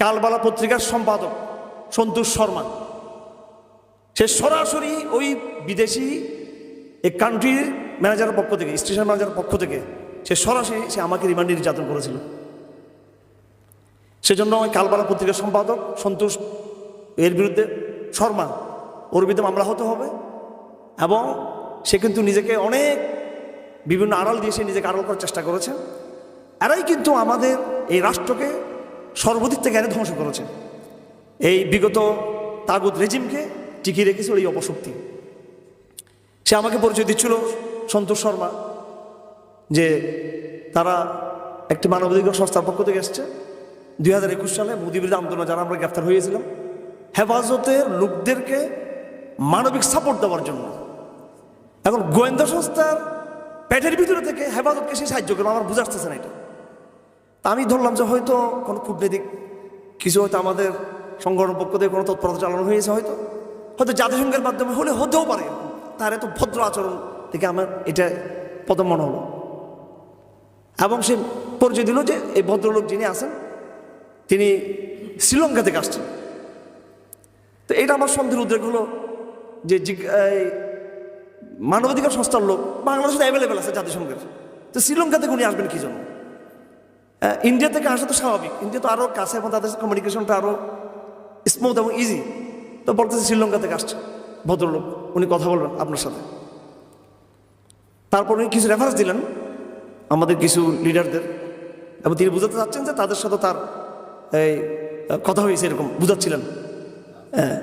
কালবেলা পত্রিকার সম্পাদক সন্তোষ শর্মা, সে সরাসরি ওই বিদেশি এই কান্ট্রির ম্যানেজারের পক্ষ থেকে, স্টেশন ম্যানেজারের পক্ষ থেকে সে সরাসরি আমাকে রিমান্ডে নির্যাতন করেছিল। সেজন্য ওই কালবেলা পত্রিকার সম্পাদক সন্তোষ এর বিরুদ্ধে শর্মা, ওর বিরুদ্ধে মামলা হতে হবে। এবং সে কিন্তু নিজেকে অনেক বিভিন্ন আড়াল দিয়ে সে নিজেকে আড়াল করার চেষ্টা করেছে। এরাই কিন্তু আমাদের এই রাষ্ট্রকে সর্বদিক থেকে এনে ধ্বংস করেছে। এই বিগত তাগুত রেজিমকে টিকিয়ে রেখেছিল এই অপশক্তি। সে আমাকে পরিচয় দিচ্ছিল সন্তোষ শর্মা যে তারা একটি মানবাধিকার সংস্থার পক্ষ থেকে এসছে 2021 সালে মোদি বিরোধী আন্দোলনে যারা আমরা গ্রেফতার হয়েছিলাম, হেফাজতের লোকদেরকে মানবিক সাপোর্ট দেওয়ার জন্য। এখন গোয়েন্দা সংস্থার পেটের ভিতরে থেকে হেফাজতকে সে সাহায্য করবে, আমার বুঝে আসতেছে না এটা। তা আমি ধরলাম যে হয়তো কোনো কূটনৈতিক কিছু হয়তো আমাদের সংগঠনের পক্ষ থেকে কোনো তৎপরতা চালানো হয়েছে, হয়তো জাতিসংঘের মাধ্যমে হলে হতেও পারে। তার এত ভদ্র আচরণ থেকে আমার এটা প্রথম মনে হলো। এবং সে পরিচয় দিল যে এই ভদ্রলোক যিনি আছেন তিনি শ্রীলঙ্কা থেকে আসছেন। তো এটা আমার সন্দেহের উদ্রেক হলো যে মানবাধিকার সংস্থার লোক বাংলাদেশে অ্যাভেলেবেল আছে জাতিসংঘের, তো শ্রীলঙ্কা থেকে উনি আসবেন কি জন্য? ইন্ডিয়া থেকে আসা তো স্বাভাবিক, ইন্ডিয়া তো আরও কাছে এবং তাদের কমিউনিকেশনটা আরও স্মুথ এবং ইজি। তো বলতেছে শ্রীলঙ্কা থেকে আসছে ভদ্রলোক, উনি কথা বলবেন আপনার সাথে। তারপর উনি কিছু রেফারেন্স দিলেন আমাদের কিছু লিডারদের, এবং তিনি বুঝাতে চাচ্ছেন যে তাদের সাথে তার এই কথা হয়েছে, এরকম বুঝাচ্ছিলেন। হ্যাঁ,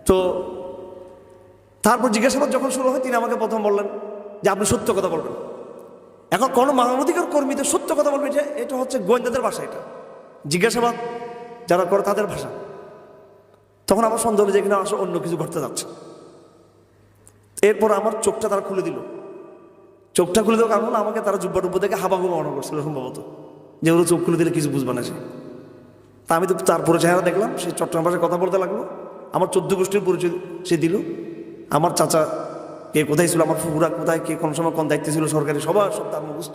তো তারপর জিজ্ঞাসাবাদ যখন শুরু হয় তিনি আমাকে প্রথম বললেন যে আপনি সত্য কথা বলবেন। এখন কোনো মানবাধিকার কর্মীদের সত্য কথা বলবে, এটা হচ্ছে গোয়েন্দাদের ভাষা, এটা জিজ্ঞাসাবাদ যারা করে তাদের ভাষা। তখন আমার সন্দেহ হলো যে এখানে আসলে অন্য কিছু ঘটতে যাচ্ছে। এরপর আমার চোখটা তারা খুলে দিল। চোখটা খুলে দেওয়ার কারণ আমাকে তারা জুব্বা টুব্বা থেকে হাবাগু মনে করছিল সম্ভবত, যে ওরা চোখ খুলে দিলে কিছু বুঝবে না সে। তা আমি তো তারপরে চেহারা দেখলাম, সে চট্টগ্রাম ভাষায় কথা বলতে লাগলো। আমার 14 গোষ্ঠীর পরিচয় সে দিল। আমার চাচা কে কোথায় ছিল, আমার ফুপুরা কোথায়, কে কোন সময় কোন দায়িত্বে ছিল সরকারি, সব তার মুখস্থ।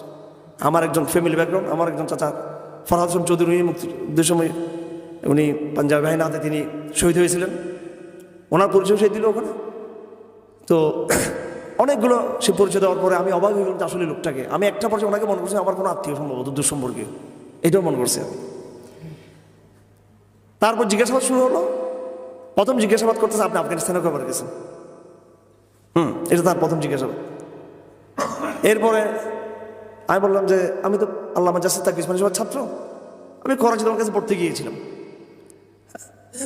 আমার একজন ফ্যামিলি ব্যাকগ্রাউন্ড, আমার একজন চাচা ফরহাদ হোসেন চৌধুরী, মুক্তিযুদ্ধের সময় উনি পাঞ্জাবি বাহিনীর হাতে তিনি শহীদ হয়েছিলেন, ওনার পরিচয় সে দিল ওখানে। তো অনেকগুলো সে পরিচয় দেওয়ার পরে আমি অবাক হয়ে গেলাম আসলে লোকটাকে। আমি একটা পর্যায়ে ওনাকে মনে করছি আমার কোনো আত্মীয় সম্ভবত, দুঃসম্পর্কীয়, এটাও মনে করছি আমি। তারপর জিজ্ঞাসাবাদ শুরু হলো। প্রথম জিজ্ঞাসাবাদ করতেছে আপনি আফগানিস্তানে কবার গেছেন। এটা তার প্রথম জিজ্ঞাসাবাদ। এরপরে আমি বললাম যে আমি তো আল্লামা জাসির তাকিজ সবার ছাত্র, আমি করাচি তোমার কাছে পড়তে গিয়েছিলাম।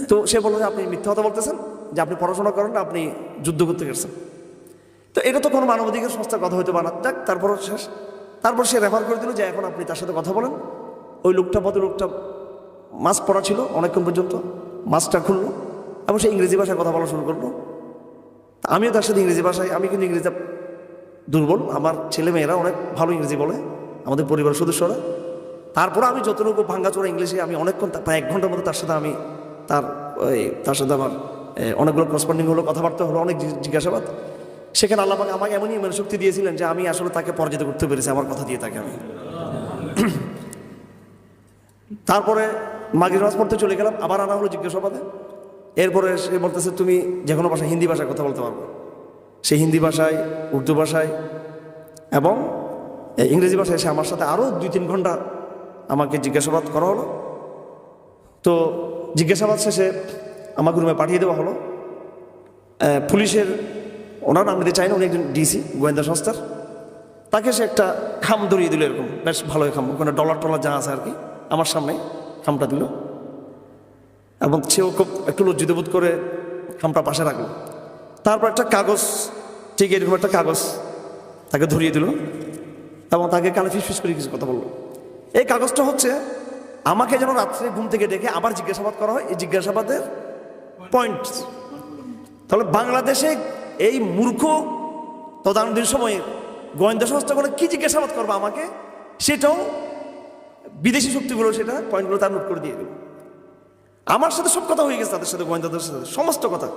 তো সে বললো যে আপনি মিথ্যা কথা বলতেছেন, যে আপনি পড়াশোনা করেন না, আপনি যুদ্ধ করতে গেছেন। তো এটা তো কোনো মানবাধিকার সংস্থার কথা হইতে পারে না। যাক, তারপর শেষ। তারপর সে রেফার করে দিল যে এখন আপনি তার সাথে কথা বলেন। ওই লোকটা ভদ্রলোকটা মাস্ক পরা ছিল অনেকক্ষণ পর্যন্ত, মাস্কটা খুললো এবং সে ইংরেজি ভাষায় কথা বলা শুরু করলো। আমিও তার সাথে ইংরেজি ভাষায়, আমি কিন্তু ইংরেজিতে দুর্বল, আমার ছেলে মেয়েরা অনেক ভালো ইংরেজি বলে, আমাদের পরিবারের সদস্যরা। তারপরে আমি যতটুকু ভাঙ্গাচোরা ইংলিশে আমি অনেকক্ষণ, প্রায় 1 ঘন্টার মতো তার সাথে আমি তার সাথে আমার অনেকগুলো করসপন্ডিং হলো, কথাবার্তা হলো, অনেক জিজ্ঞাসাবাদ। সেখানে আল্লাহ পাক আমাকে এমনই মনে শক্তি দিয়েছিলেন যে আমি আসলে তাকে পরাজিত করতে পেরেছি আমার কথা দিয়ে তাকে আমি। তারপরে মাগরিব নামাজ পড়তে চলে গেলাম, আবার আনা হলো জিজ্ঞাসাবাদে। এরপরে সে বলতেছে তুমি যে কোনো ভাষায়, হিন্দি ভাষায় কথা বলতে পারবো। সে হিন্দি ভাষায়, উর্দু ভাষায় এবং ইংরেজি ভাষায় এসে আমার সাথে আরও 2-3 ঘন্টা আমাকে জিজ্ঞাসাবাদ করা হলো। তো জিজ্ঞাসাবাদ শেষে আমাকে রুমে পাঠিয়ে দেওয়া হলো। পুলিশের, ওনার নাম নিতে চাই না, উনি একজন ডিসি গোয়েন্দা সংস্থার, তাকে সে একটা খাম ধরিয়ে দিল, এরকম বেশ ভালোই খাম, ওখানে ডলার টলার যা আছে আর কি, আমার সামনে খামটা দিল। এবং সেও খুব একটু লজ্জিত বোধ করে খামটা পাশে রাখলো। তারপর একটা কাগজ, ঠিক এরকম একটা কাগজ তাকে ধরিয়ে দিল এবং তাকে কানে ফিস করে কিছু কথা বললো। এই কাগজটা হচ্ছে আমাকে যেন রাত্রে ঘুম থেকে ডেকে আবার জিজ্ঞাসাবাদ করা হয়, এই জিজ্ঞাসাবাদের পয়েন্ট। তাহলে বাংলাদেশে এই মূর্খ তদানীন্তন সময়ে গোয়েন্দা সংস্থাগুলো কি জিজ্ঞাসাবাদ করবো আমাকে, সেটাও বিদেশি শক্তিগুলো সেটা পয়েন্টগুলো তার নোট করে দিয়ে দিল। আমার সাথে সব কথা হয়ে গেছে, তাদের সাথে, গোয়েন্দাদের সাথে সমস্ত কথা,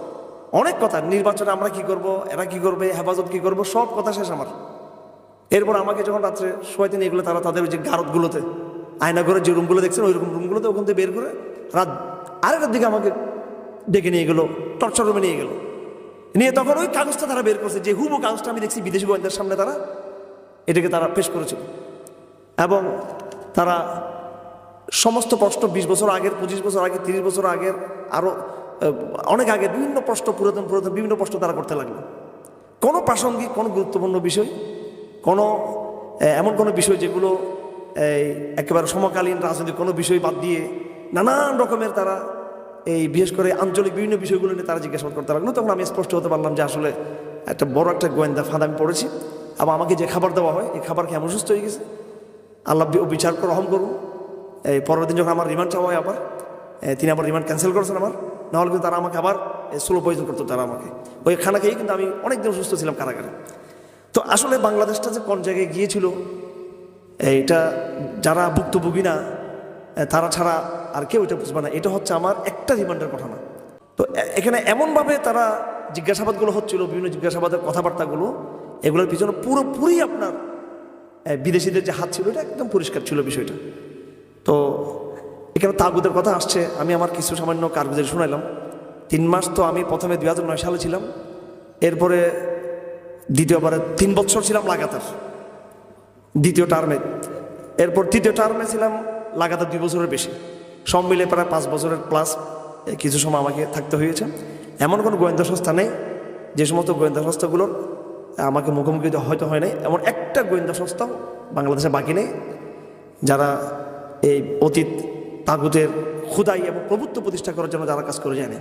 অনেক কথা, নির্বাচনে আমরা কি করব, এরা কি করবে, হেফাজত কি করবো, সব কথা শেষ আমার। এরপর আমাকে যখন রাত্রে শোয়াইতে নিয়ে গেলো তারা, তাদের ওই যে গারদগুলোতে আয়না করে যে রুমগুলো দেখছেন ওই রকম রুমগুলোতে ওখান থেকে বের করে রাত আড়াইটার দিকে আমাকে ডেকে নিয়ে গেলো, টর্চার রুমে নিয়ে গেলো। নিয়ে তখন ওই কাগজটা তারা বের করছে, যে হুবহু কাগজটা আমি দেখছি বিদেশি গোয়েন্দার সামনে তারা এটাকে তারা পেশ করেছিল। এবং তারা সমস্ত প্রশ্ন 20 বছর আগের, 25 বছর আগের, 30 বছর আগের, আরও অনেক আগের বিভিন্ন প্রশ্ন, পুরাতন পুরাতন বিভিন্ন প্রশ্ন তারা করতে লাগলো। কোনো প্রাসঙ্গিক, কোনো গুরুত্বপূর্ণ বিষয়, কোনো এমন কোনো বিষয় যেগুলো একেবারে সমকালীন রাজনৈতিক কোনো বিষয় বাদ দিয়ে নানান রকমের তারা বিশেষ করে আঞ্চলিক বিভিন্ন বিষয়গুলো নিয়ে তারা জিজ্ঞাসাবাদ করতে লাগলো। তখন আমি স্পষ্ট হতে পারলাম যে আসলে একটা বড় একটা গোয়েন্দা ফাঁদ আমি পড়েছি। আবার আমাকে যে খাবার দেওয়া হয় এই খাবার খেয়ে আমি অসুস্থ হয়ে গেছে। আল্লাহ বিচার করে রহম করুন। পরের দিন যখন আমার রিমান্ড চাওয়া হয়, আবার তিনি আবার রিমান্ড ক্যান্সেল করেছেন আমার, নাহলে কিন্তু তারা আমাকে আবার স্লো পয়জন করতো। তারা আমাকে ওই খানা খেয়েই কিন্তু আমি অনেকদিন অসুস্থ ছিলাম কারাগারে। তো আসলে বাংলাদেশটা যে কোন জায়গায় গিয়েছিল এটা যারা ভুক্তভোগী না তারা ছাড়া আর কেউ এটা বুঝবে না। এটা হচ্ছে আমার একটা রিমান্ডের ঘটনা। তো এখানে এমনভাবে তারা জিজ্ঞাসাবাদগুলো হচ্ছিল, বিভিন্ন জিজ্ঞাসাবাদের কথাবার্তাগুলো, এগুলোর পিছনে পুরোপুরি আপনার বিদেশিদের যে হাত ছিল এটা একদম পরিষ্কার ছিল বিষয়টা। তো এখানে তাগুদের কথা আসছে, আমি আমার কিছু সামান্য কারগুজারি শুনাইলাম। 3 মাস তো আমি প্রথমে 2009 সালে ছিলাম, এরপরে দ্বিতীয়বারে 3 বছর ছিলাম লাগাতার দ্বিতীয় টার্মে, এরপর তৃতীয় টার্মে ছিলাম লাগাতার 2 বছরের বেশি, সব মিলে প্রায় 5 বছরের প্লাস কিছু সময় আমাকে থাকতে হয়েছে। এমন কোনো গোয়েন্দা সংস্থা নেই যে সমস্ত গোয়েন্দা সংস্থাগুলোর আমাকে মুখোমুখি হয়তো হয় নাই, এমন একটা গোয়েন্দা সংস্থাও বাংলাদেশে বাকি নেই যারা এই অতীত তাগুতের খুদাই এবং প্রভুত্ব প্রতিষ্ঠা করার জন্য যারা কাজ করে জানে।